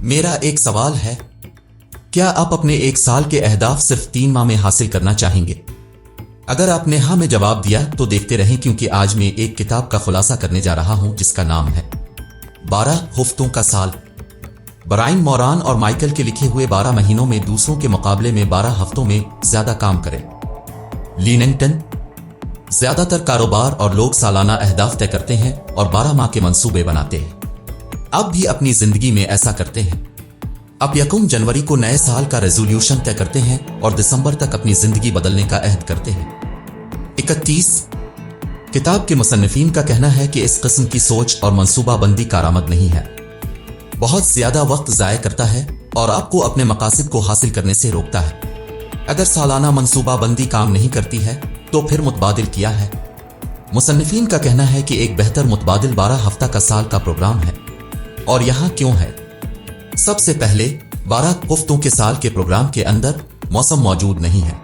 मेरा एक सवाल है, क्या आप अपने एक साल के अहदाफ सिर्फ 3 माह में हासिल करना चाहेंगे? अगर आपने हाँ में जवाब दिया तो देखते रहें, क्योंकि आज मैं एक किताब का खुलासा करने जा रहा हूं जिसका नाम है 12 हफ्तों का साल। ब्रायन मोरान और माइकल के लिखे हुए 12 महीनों में दूसरों के मुकाबले में 12 हफ्तों में ज्यादा काम करें। लीनिंगटन। ज्यादातर कारोबार और लोग सालाना अहदाफ तय करते हैं और 12 माह के मंसूबे बनाते हैं। आप भी अपनी जिंदगी में ऐसा करते हैं। आप 1 जनवरी को नए साल का रेजोल्यूशन तय करते हैं और दिसंबर तक अपनी जिंदगी बदलने का अहद करते हैं। 31 किताब के मुसन्निफीन का कहना है कि इस किस्म की सोच और मंसूबाबंदी कारआमद नहीं है, बहुत ज्यादा वक्त जाया करता है और आपको अपने मकासद को हासिल करने से रोकता है। अगर सालाना मंसूबाबंदी काम नहीं करती है तो फिर मुतबादिल किया है। मुसन्निफीन का कहना है कि एक बेहतर मुतबादिल 12 हफ्ता का साल का प्रोग्राम है। और यहां क्यों है? सबसे पहले 12 हफ्तों के साल के प्रोग्राम के अंदर मौसम मौजूद नहीं है।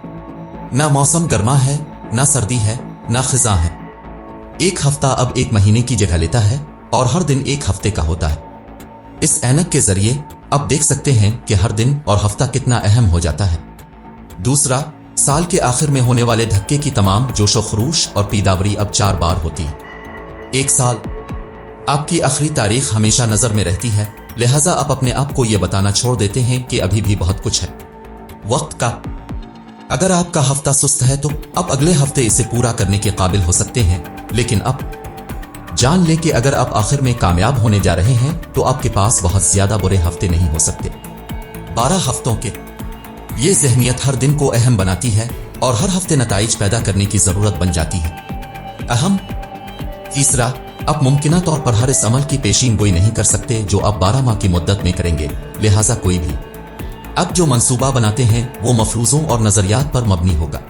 ना मौसम गर्मा है, ना सर्दी है, ना खिजा है। एक हफ्ता अब एक महीने की जगह लेता है और हर दिन एक हफ्ते का होता है। इस ऐनक के जरिए आप देख सकते हैं कि हर दिन और हफ्ता कितना अहम हो जाता है। दूसरा, साल के आखिर में होने वाले धक्के की तमाम जोशो खरूश और पीदावरी अब 4 बार होती है। एक साल आपकी आखिरी तारीख हमेशा नजर में रहती है, लिहाजा आप अपने आप को यह बताना छोड़ देते हैं कि अभी भी बहुत कुछ है। वक्त का अगर आपका हफ्ता सुस्त है तो आप अगले हफ्ते इसे पूरा करने के काबिल हो सकते हैं, लेकिन अब जान लें कि अगर आप आखिर में कामयाब होने जा रहे हैं तो आपके पास बहुत ज्यादा बुरे हफ्ते नहीं हो सकते। 12 हफ्तों के ये ज़हनियत हर दिन को अहम बनाती है और हर हफ्ते नताइज पैदा करने की जरूरत बन जाती है। अहम। तीसरा, आप मुमकिना तौर पर हर इस अमल की पेशीन गोई नहीं कर सकते जो आप 12 माह की मुद्दत में करेंगे, लिहाजा कोई भी अब जो मंसूबा बनाते हैं वो मफरूजों और नजरियात पर मबनी होगा।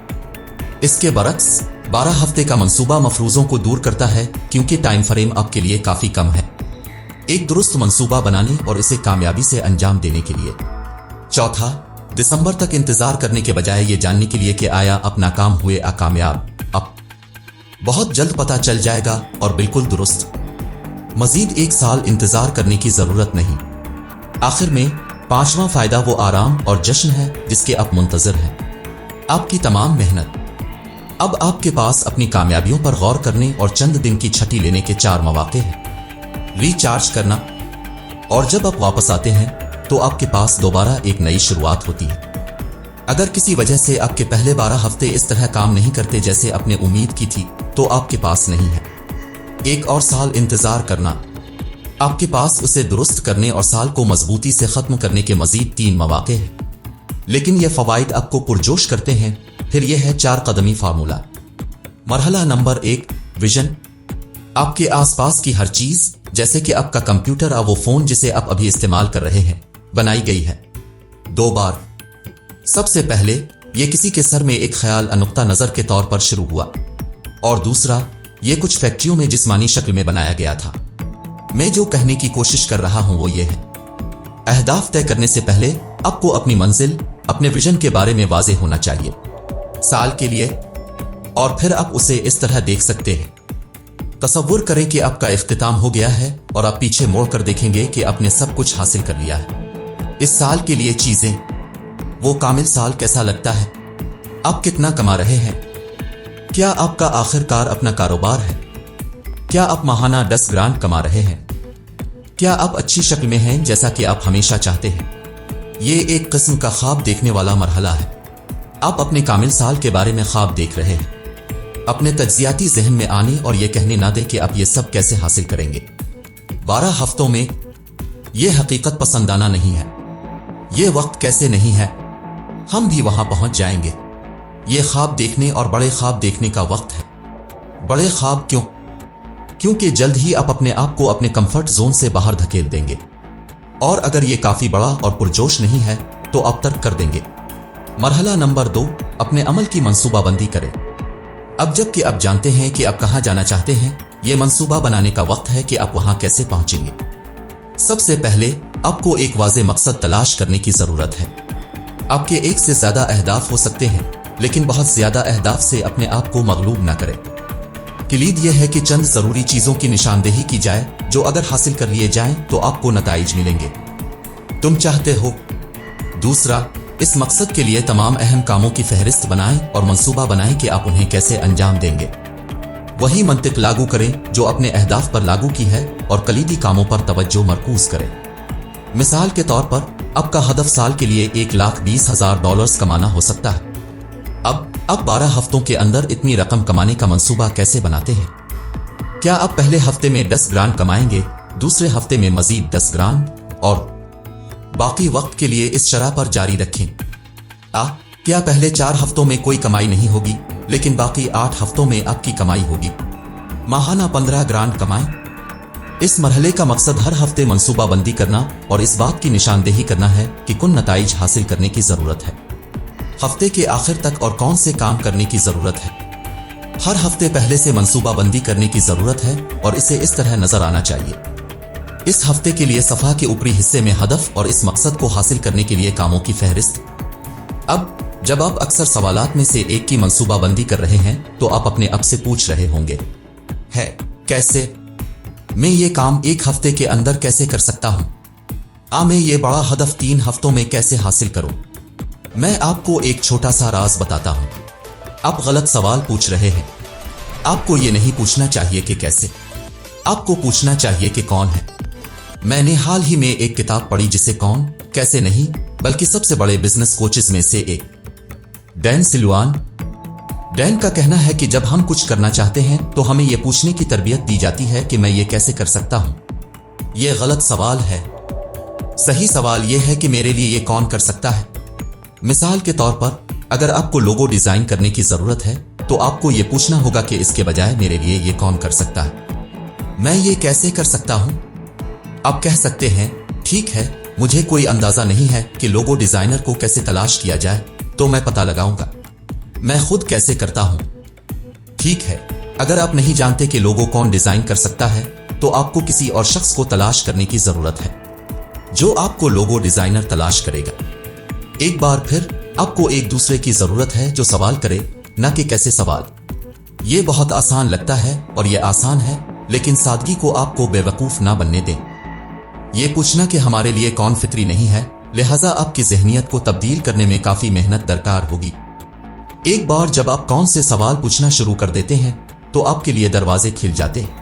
इसके बरक्स 12 हफ्ते का मंसूबा मफरूजों को दूर करता है, क्योंकि टाइम फ्रेम आपके लिए काफी कम है एक दुरुस्त मंसूबा बनाने और इसे कामयाबी से अंजाम देने के लिए। चौथा, दिसंबर तक इंतजार करने के बजाय ये जानने के लिए कि आया आप नाकाम हुए या कामयाब, अब बहुत जल्द पता चल जाएगा और बिल्कुल दुरुस्त। मजीद एक साल इंतजार करने की जरूरत नहीं। आखिर में 5वां फायदा वो आराम और जश्न है जिसके आप मुंतजर हैं। आपकी तमाम मेहनत अब आपके पास अपनी कामयाबियों पर गौर करने और चंद दिन की छुट्टी लेने के 4 मौके हैं। रिचार्ज करना, और जब आप वापस आते हैं तो आपके पास दोबारा एक नई शुरुआत होती है। अगर किसी वजह से आपके पहले 12 हफ्ते इस तरह काम नहीं करते जैसे आपने उम्मीद की थी तो आपके पास नहीं है एक और साल इंतजार करना। आपके पास उसे दुरुस्त करने और साल को मजबूती से खत्म करने के मजीद 3 मौके हैं, लेकिन यह फवाइद आपको पुरजोश करते हैं। फिर यह है 4 कदमी फार्मूला। मरहला नंबर 1, विजन। आपके आसपास की हर चीज, जैसे कि आपका कंप्यूटर या वो फोन जिसे आप अभी इस्तेमाल कर रहे हैं, बनाई गई है 2 बार। सबसे पहले यह किसी के सर में एक ख्याल नुक्ता नजर के तौर पर शुरू हुआ, और दूसरा यह कुछ फैक्ट्रियों में जिस्मानी शक्ल में बनाया गया था। मैं जो कहने की कोशिश कर रहा हूं वो ये है, अहदाफ तय करने से पहले आपको अपनी मंजिल, अपने विजन के बारे में वाज़ेह होना चाहिए साल के लिए, और फिर आप उसे इस तरह देख सकते हैं। तसव्वुर करें कि आपका इख्तिताम हो गया है और आप पीछे मोड़ कर देखेंगे कि आपने सब कुछ हासिल कर लिया है। इस साल के लिए चीजें, वो कामिल साल कैसा लगता है? आप कितना कमा रहे हैं? क्या आपका आखिरकार अपना कारोबार है? क्या आप माहाना 10 ग्रांड कमा रहे हैं? क्या आप अच्छी शक्ल में हैं जैसा कि आप हमेशा चाहते हैं? ये एक किस्म का ख्वाब देखने वाला मरहला है। आप अपने कामिल साल के बारे में ख्वाब देख रहे हैं, अपने तज्जियाती जहन में आने और यह कहने ना दें कि आप ये सब कैसे हासिल करेंगे। 12 हफ्तों में यह हकीकत पसंदाना नहीं है। ये वक्त कैसे नहीं है, हम भी वहां पहुंच जाएंगे। ये ख्वाब देखने और बड़े ख्वाब देखने का वक्त है। बड़े ख्वाब क्यों? क्योंकि जल्द ही आप अपने आप को अपने कंफर्ट जोन से बाहर धकेल देंगे, और अगर ये काफी बड़ा और पुरजोश नहीं है तो आप तर्क कर देंगे। मरहला नंबर 2, अपने अमल की मंसूबाबंदी करें। अब जबकि आप जानते हैं कि आप कहां जाना चाहते हैं, यह मंसूबा बनाने का वक्त है कि आप वहां कैसे पहुंचेंगे। सबसे पहले आपको एक वाज़ेह मकसद तलाश करने की जरूरत है। आपके एक से ज्यादा अहदाफ हो सकते हैं, लेकिन बहुत ज्यादा अहदाफ से अपने आप को मगलूब न करें। किलीद यह है कि चंद जरूरी चीजों की निशानदेही की जाए जो अगर हासिल कर लिए जाएं तो आपको नताइज मिलेंगे। तुम चाहते हो। दूसरा, इस मकसद के लिए तमाम अहम कामों की फहरिस्त बनाएं और मंसूबा बनाएं कि आप उन्हें कैसे अंजाम देंगे। वही मंतिक लागू करें जो अपने अहदाफ पर लागू की है और कलीदी कामों पर तवज्जो मरकूज करें। मिसाल के तौर पर आपका हदफ साल के लिए $1,20,000 कमाना हो सकता है। अब 12 हफ्तों के अंदर इतनी रकम कमाने का मंसूबा कैसे बनाते हैं? क्या आप पहले हफ्ते में 10 ग्रांड कमाएंगे, दूसरे हफ्ते में मजीद 10 ग्रांड और बाकी वक्त के लिए इस शरह पर जारी रखें? क्या पहले 4 हफ्तों में कोई कमाई नहीं होगी लेकिन बाकी 8 हफ्तों में आपकी कमाई होगी? माहाना 15 ग्रांड कमाएं। इस मरहले का मकसद हर हफ्ते मंसूबा बंदी करना और इस बात की निशानदेही करना है कि कौन नताइज हासिल करने की जरूरत है, हफ्ते के आखिर तक और कौन से काम करने की जरूरत है। हर हफ्ते पहले से मंसूबा बंदी करने की जरूरत है और इसे इस तरह नजर आना चाहिए। इस हफ्ते के लिए सफ़ा के ऊपरी हिस्से में हदफ और इस मकसद को हासिल करने के लिए कामों की फहरिस्त। अब जब आप अक्सर सवालात में से एक की मंसूबा बंदी कर रहे हैं तो आप अपने आप से पूछ रहे होंगे, है कैसे? मैं ये काम एक हफ्ते के अंदर कैसे कर सकता हूं? मैं ये बड़ा हदफ 3 हफ्तों में कैसे हासिल करूं? मैं आपको एक छोटा सा राज बताता हूं। आप गलत सवाल पूछ रहे हैं। आपको ये नहीं पूछना चाहिए कि कैसे, आपको पूछना चाहिए कि कौन है। मैंने हाल ही में एक किताब पढ़ी जिसे कौन कैसे नहीं बल्कि सबसे बड़े बिजनेस कोचेस में से एक डैन सिल्वान। डैन का कहना है कि जब हम कुछ करना चाहते हैं तो हमें यह पूछने की तरबियत दी जाती है कि मैं ये कैसे कर सकता हूं। यह गलत सवाल है। सही सवाल यह है कि मेरे लिए ये कौन कर सकता है। मिसाल के तौर पर अगर आपको लोगो डिजाइन करने की जरूरत है तो आपको यह पूछना होगा कि इसके बजाय मेरे लिए ये कौन कर सकता है, मैं ये कैसे कर सकता हूं। आप कह सकते हैं, ठीक है, मुझे कोई अंदाजा नहीं है कि लोगो डिजाइनर को कैसे तलाश किया जाए, तो मैं पता लगाऊंगा। मैं खुद कैसे करता हूं। ठीक है, अगर आप नहीं जानते कि लोगो कौन डिजाइन कर सकता है तो आपको किसी और शख्स को तलाश करने की जरूरत है जो आपको लोगो डिजाइनर तलाश करेगा। एक बार फिर आपको एक दूसरे की जरूरत है जो सवाल करे, न कि कैसे सवाल। यह बहुत आसान लगता है और यह आसान है, लेकिन सादगी को आपको बेवकूफ ना बनने दें। यह पूछना कि हमारे लिए कौन फितरी नहीं है, लिहाजा आपकी जहनियत को तब्दील करने में काफी मेहनत दरकार होगी। एक बार जब आप कौन से सवाल पूछना शुरू कर देते हैं तो आपके लिए दरवाजे खिल जाते हैं।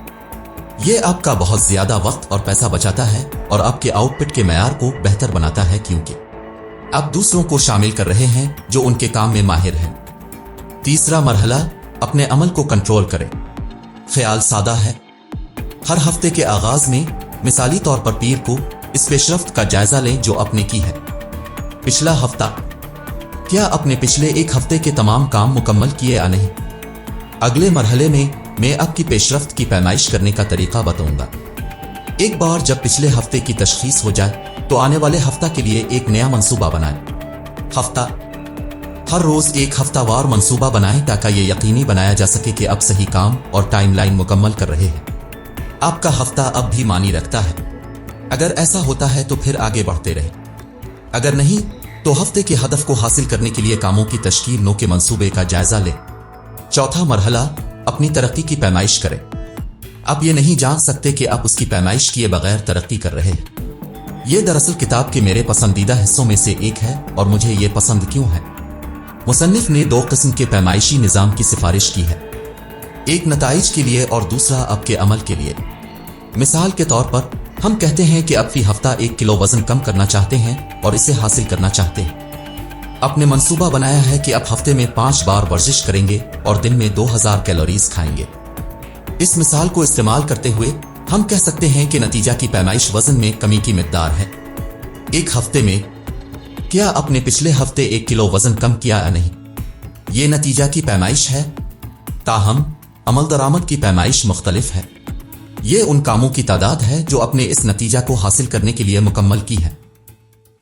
यह आपका बहुत ज्यादा वक्त और पैसा बचाता है और आपके आउटपुट के मयार को बेहतर बनाता है, क्योंकि आप दूसरों को शामिल कर रहे हैं जो उनके काम में माहिर हैं। तीसरा मरहला, अपने अमल को कंट्रोल करें। ख्याल सादा है। हर हफ्ते के आगाज में मिसाली तौर पर पीर को इस पेशरफ्त का जायजा लें जो आपने की है। पिछला हफ्ता, क्या आपने पिछले एक हफ्ते के तमाम काम मुकम्मल किए या नहीं? अगले मरहले में मैं आपकी पेशरफ्त की पैमाइश करने का तरीका बताऊंगा। एक बार जब पिछले हफ्ते की तशखीस हो जाए तो आने वाले हफ्ता के लिए एक नया मंसूबा बनाएं। हफ्ता, हर रोज एक हफ्तावार मंसूबा बनाएं ताकि यह यकीनी बनाया जा सके कि आप सही काम और टाइमलाइन मुकम्मल कर रहे हैं। आपका हफ्ता अब भी मानी रखता है। अगर ऐसा होता है तो फिर आगे बढ़ते रहे, अगर नहीं तो हफ्ते के हदफ को हासिल करने के लिए कामों की तश्कील नो के मंसूबे का जायजा लें। चौथा मरहला, अपनी तरक्की की पैमाइश करें। आप ये नहीं जान सकते कि आप उसकी पैमाइश किए बगैर तरक्की कर रहे हैं। यह दरअसल किताब के मेरे पसंदीदा हिस्सों में से एक है और मुझे ये पसंद क्यों है। मुसन्निफ ने 2 किस्म के पैमाइशी निजाम की सिफारिश की है, एक नताइज के लिए और दूसरा आपके अमल के लिए। मिसाल के तौर पर हम कहते हैं कि आप फी हफ्ता 1 किलो वजन कम करना चाहते हैं और इसे हासिल करना चाहते हैं। आपने मंसूबा बनाया है कि आप हफ्ते में 5 बार वर्जिश करेंगे और दिन में 2000 कैलोरीज खाएंगे। इस मिसाल को इस्तेमाल करते हुए हम कह सकते हैं कि नतीजा की पैमाइश वजन में कमी की मिकदार है। एक हफ्ते में क्या आपने पिछले हफ्ते 1 किलो वजन कम किया या नहीं, ये नतीजा की पैमाइश है। ताहम अमल दरामद की पैमाइश मुख्तलिफ है। ये उन कामों की तादाद है जो आपने इस नतीजा को हासिल करने के लिए मुकम्मल की है।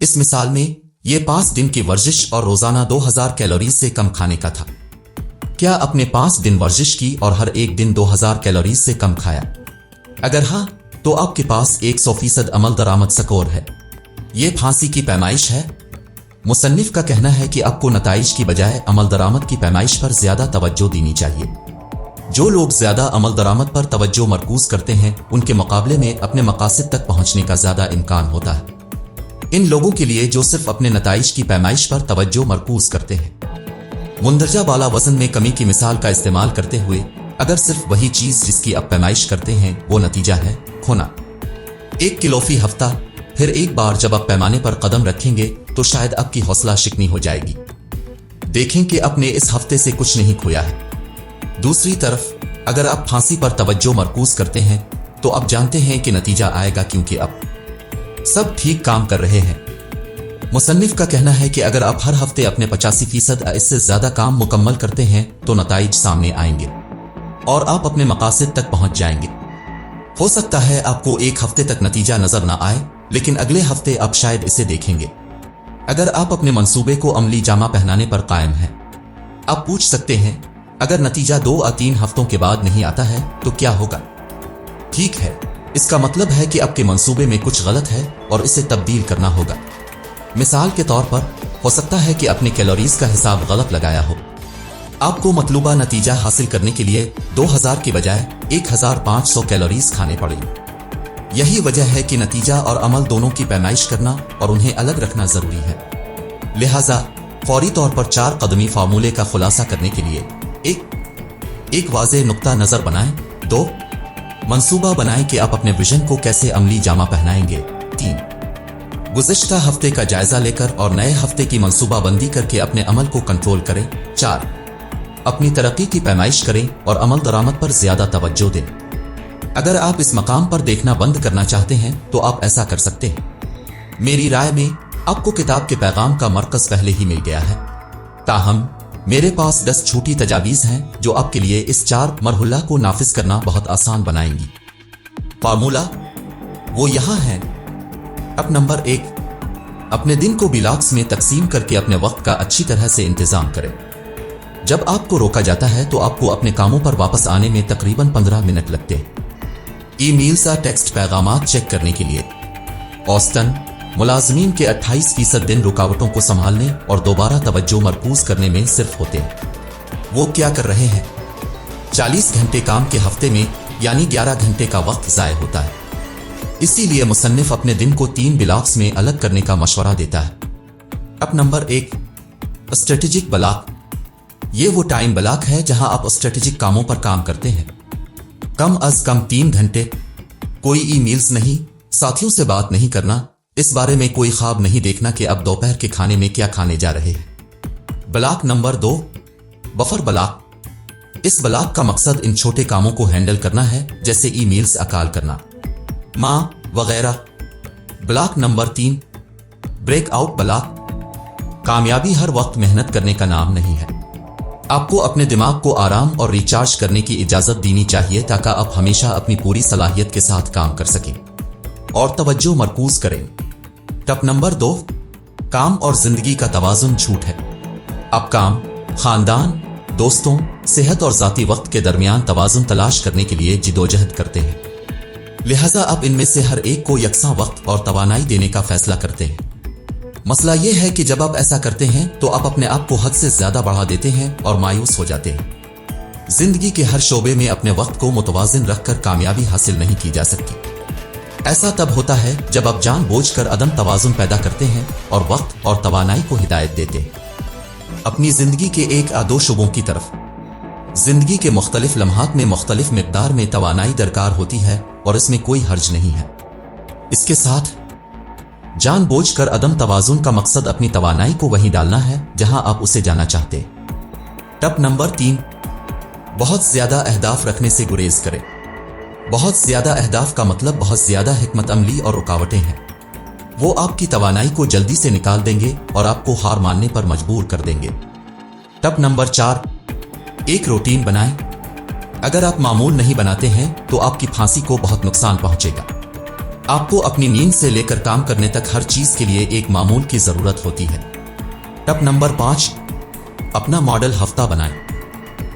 इस मिसाल में यह 5 दिन की वर्जिश और रोजाना 2000 कैलोरीज से कम खाने का था। क्या आपने 5 दिन वर्जिश की और हर एक दिन 2000 कैलोरीज से कम खाया? अगर हाँ, तो आपके पास 100% अमल दरामद स्कोर है। यह फांसी की पैमाइश है। मुसन्निफ का कहना है कि आपको नताइज की बजाय अमल दरामद की पैमाइश पर ज्यादा तवज्जो देनी चाहिए। जो लोग ज्यादा अमल दरामद पर तवज्जो मरकूज करते हैं उनके मुकाबले में अपने मकासद तक पहुंचने का ज्यादा इम्कान होता है। इन लोगों के लिए जो सिर्फ अपने नताइज की पैमाइश पर तवज्जो मरकूज करते हैं। मुंदरजा बाला वजन में कमी की मिसाल का इस्तेमाल करते हुए, अगर सिर्फ वही चीज जिसकी आप पैमाइश करते हैं वो नतीजा है खोना। 1 किलो फी हफ्ता, फिर एक बार जब आप पैमाने पर कदम रखेंगे तो शायद आपकी हौसला शिकनी हो जाएगी। देखें कि आपने इस हफ्ते से कुछ नहीं खोया है। दूसरी तरफ अगर आप फांसी पर तवज्जो मरकूज करते हैं तो आप जानते हैं कि नतीजा आएगा, क्योंकि अब सब ठीक काम कर रहे हैं। मुसन्निफ का कहना है कि अगर आप हर हफ्ते अपने 85% या इससे ज्यादा काम मुकम्मल करते हैं तो नताइज सामने आएंगे और आप अपने मकासद तक पहुंच जाएंगे। हो सकता है आपको एक हफ्ते तक नतीजा नजर ना आए, लेकिन अगले हफ्ते आप शायद इसे देखेंगे। अगर आप अपने मंसूबे को अमली जामा पहनाने पर कायम हैं। आप पूछ सकते हैं, अगर नतीजा 2 या 3 हफ्तों के बाद नहीं आता है तो क्या होगा? ठीक है, इसका मतलब है कि आपके मंसूबे में कुछ गलत है और इसे तब्दील करना होगा। मिसाल के तौर पर हो सकता है कि अपने कैलोरीज का हिसाब गलत लगाया हो। आपको मतलूबा नतीजा हासिल करने के लिए 2000 की बजाय 1500 कैलोरीज खाने पड़े। यही वजह है कि नतीजा और अमल दोनों की पैमाइश करना और उन्हें अलग रखना जरूरी है। लिहाजा फौरी तौर पर 4 कदमी फार्मूले का खुलासा करने के लिए एक वाज़ेह नुक्ता नजर बनाएं। 2 मंसूबा बनाएं कि आप अपने विजन को कैसे अमली जामा पहनाएंगे। 3 गुज़िश्ता हफ्ते का जायजा लेकर और नए हफ्ते की मंसूबाबंदी करके अपने अमल को कंट्रोल करें। 4 अपनी तरक्की की पैमाइश करें और अमल दरामद पर ज्यादा तवज्जो दें। अगर आप इस मकाम पर देखना बंद करना चाहते हैं तो आप ऐसा कर सकते हैं। मेरी राय में आपको किताब के पैगाम का मरकज पहले ही मिल गया है। ताहम मेरे पास 10 छोटी तजावीज़ हैं जो आपके लिए इस 4 मरहुला को नाफिज करना बहुत आसान बनाएंगी। फार्मूला वो यहां है। अब नंबर 1, अपने दिन को बिलॉक्स में तकसीम करके अपने वक्त का अच्छी तरह से इंतजाम करें। जब आपको रोका जाता है तो आपको अपने कामों पर वापस आने में तकरीबन 15 मिनट लगते हैं। ईमेल्स या टेक्स्ट पैगामात चेक करने के लिए औसतन मुलाजमीन के 28% दिन रुकावटों को संभालने और दोबारा तवज्जो मरकूज करने में सिर्फ होते हैं। वो क्या कर रहे हैं? 40 घंटे काम के हफ्ते में यानी 11 घंटे का वक्त ज़ाय होता है। इसीलिए मुसन्निफ अपने दिन को 3 ब्लॉक्स में अलग करने का मशवरा देता है। अब नंबर 1, स्ट्रेटेजिक ब्लॉक। ये वो टाइम ब्लॉक है जहां आप स्ट्रेटेजिक कामों पर काम करते हैं। कम अज कम 3 घंटे, कोई ईमेल्स नहीं, साथियों से बात नहीं करना, इस बारे में कोई ख्वाब नहीं देखना कि अब दोपहर के खाने में क्या खाने जा रहे हैं। Block number 2, buffer block. इस ब्लॉक का मकसद इन छोटे कामों को हैंडल करना है, जैसे ईमेल्स अकाल करना, माँ वगैरह। Block number 3, breakout block. कामयाबी हर वक्त मेहनत करने का नाम नहीं है। आपको अपने दिमाग को आराम और रिचार्ज करने की इजाजत देनी चाहिए ताकि आप हमेशा अपनी पूरी सलाहियत के साथ काम कर सकें और तवज्जो मरकूज करें। टप नंबर 2, काम और जिंदगी का तवाजुन झूठ है। आप काम, खानदान, दोस्तों, सेहत और जाती वक्त के दरमियान तवाजुन तलाश करने के लिए जिदोजहद करते हैं। लिहाजा आप इनमें से हर एक को यकसा वक्त और तवानाई देने का फैसला करते हैं। मसला यह है कि जब आप ऐसा करते हैं तो आप अपने आप को हद से ज्यादा बढ़ा देते हैं और मायूस हो जाते हैं। जिंदगी के हर शोबे में अपने वक्त को मुतवाजिन रखकर कामयाबी हासिल नहीं की जा सकती। ऐसा तब होता है जब आप जानबूझकर अदम तवाजुन पैदा करते हैं और वक्त और तवानाई को हिदायत देते हैं अपनी जिंदगी के 1 या 2 शोबों की तरफ। जिंदगी के मुख्तलिफ लम्हात में मुख्तलिफ मिकदार में तवानाई दरकार होती है और इसमें कोई हर्ज नहीं है। इसके साथ जानबूझकर अदम तवाजुन का मकसद अपनी तवानाई को वहीं डालना है जहां आप उसे जाना चाहते। टप नंबर 3, बहुत ज्यादा अहदाफ रखने से गुरेज करें। बहुत ज्यादा अहदाफ का मतलब बहुत ज्यादा हिकमत अमली और रुकावटें हैं। वो आपकी तवानाई को जल्दी से निकाल देंगे और आपको हार मानने पर मजबूर कर देंगे। टप नंबर 4, एक रूटीन बनाएं। अगर आप मामूल नहीं बनाते हैं तो आपकी फांसी को बहुत नुकसान पहुंचेगा। आपको अपनी नींद से लेकर काम करने तक हर चीज के लिए एक मामूल की जरूरत होती है। टप नंबर 5, अपना मॉडल हफ्ता बनाएं।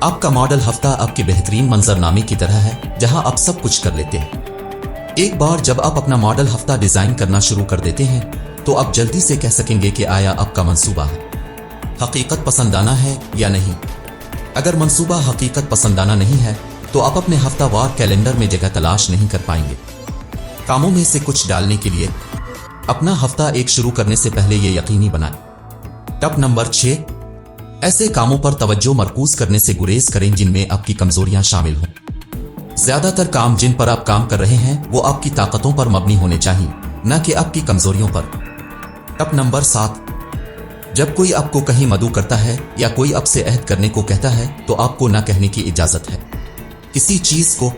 आपका मॉडल हफ्ता आपके बेहतरीन मंजरनामे की तरह है जहां आप सब कुछ कर लेते हैं। एक बार जब आप अपना मॉडल हफ्ता डिजाइन करना शुरू कर देते हैं तो आप जल्दी से कह सकेंगे कि आया आपका मंसूबा है हकीकत पसंदाना है या नहीं। अगर मंसूबा हकीकत पसंदाना नहीं है तो आप अपने हफ्तावार कैलेंडर में जगह तलाश नहीं कर पाएंगे। कामों में से कुछ डालने के लिए अपना हफ्ता एक शुरू करने से पहले ये यकीनी बनाएं। टिप नंबर 6, ऐसे कामों पर तवज्जो मरकूज करने से गुरेज करें जिनमें आपकी कमजोरियां शामिल हों। ज्यादातर काम जिन पर आप काम कर रहे हैं वो आपकी ताकतों पर मबनी होने चाहिए, न कि आपकी कमजोरियों पर। टिप नंबर 7, जब कोई आपको कहीं मदऊ करता है या कोई आपसे अहद करने को कहता है तो आपको ना कहने की इजाजत है। किसी चीज को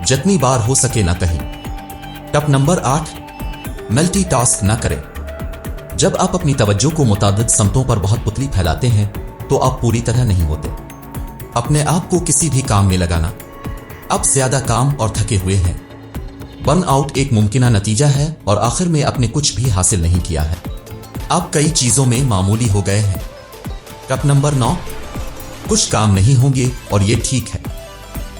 जितनी बार हो सके ना कहें। टिप नंबर 8, मल्टीटास्क ना करें। जब आप अपनी तवज्जो को मुतादिद समतों पर बहुत पुतली फैलाते हैं तो आप पूरी तरह नहीं होते। अपने आप को किसी भी काम में लगाना। आप ज्यादा काम और थके हुए हैं। बर्न आउट एक मुमकिना नतीजा है और आखिर में आपने कुछ भी हासिल नहीं किया है। आप कई चीजों में मामूली हो गए हैं। टिप नंबर 9, कुछ काम नहीं होंगे और ये ठीक है।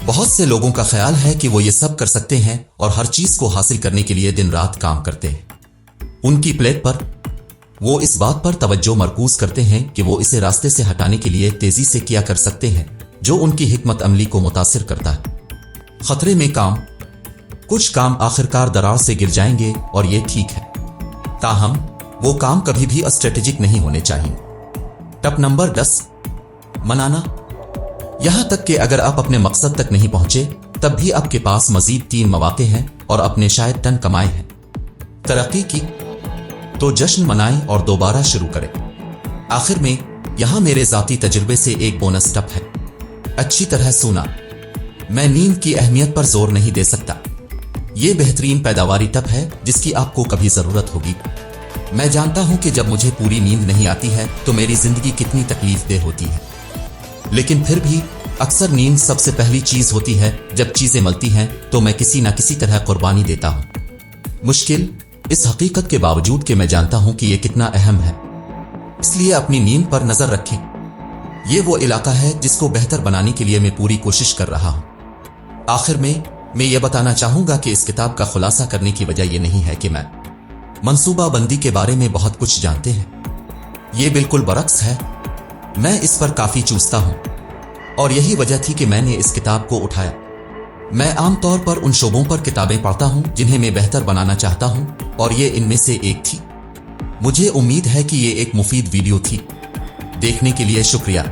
बहुत से लोगों का ख्याल है कि वो ये सब कर सकते हैं और हर चीज को हासिल करने के लिए दिन रात काम करते हैं। उनकी प्लेट पर वो इस बात पर तवज्जो मरकूज करते हैं कि वो इसे रास्ते से हटाने के लिए तेजी से किया कर सकते हैं, जो उनकी हिकमत अमली को मुतासिर करता है। खतरे में काम। कुछ काम आखिरकार दरार से गिर जाएंगे और ये ठीक है, ताहम वो काम कभी भी स्ट्रेटेजिक नहीं होने चाहिए। टिप नंबर 10, मनाना। यहां तक कि अगर आप अपने मकसद तक नहीं पहुंचे तब भी आपके पास मजीद 3 मौके हैं और अपने शायद टन कमाए हैं। तरक्की की तो जश्न मनाएं और दोबारा शुरू करें। आखिर में यहां मेरे जाती तजुर्बे से एक बोनस टिप है, अच्छी तरह सोना। मैं नींद की अहमियत पर जोर नहीं दे सकता। यह बेहतरीन पैदावारी टिप है जिसकी आपको कभी जरूरत होगी। मैं जानता हूं कि जब मुझे पूरी नींद नहीं आती है तो मेरी जिंदगी कितनी तकलीफदेह होती है, लेकिन फिर भी अक्सर नींद सबसे पहली चीज होती है। जब चीजें मिलती हैं तो मैं किसी न किसी तरह कुर्बानी देता हूं। मुश्किल इस हकीकत के बावजूद कि मैं जानता हूं कि यह कितना अहम है, इसलिए अपनी नींद पर नजर रखें। यह वो इलाका है जिसको बेहतर बनाने के लिए मैं पूरी कोशिश कर रहा हूं। आखिर में मैं ये बताना चाहूंगा कि इस किताब का खुलासा करने की वजह यह नहीं है कि मैं मंसूबा बंदी के बारे में बहुत कुछ जानते हैं। ये बिल्कुल बरक्स है, मैं इस पर काफी चूसता हूं और यही वजह थी कि मैंने इस किताब को उठाया। मैं आमतौर पर उन शोबों पर किताबें पढ़ता हूं जिन्हें मैं बेहतर बनाना चाहता हूं और ये इनमें से एक थी। मुझे उम्मीद है कि ये एक मुफीद वीडियो थी। देखने के लिए शुक्रिया।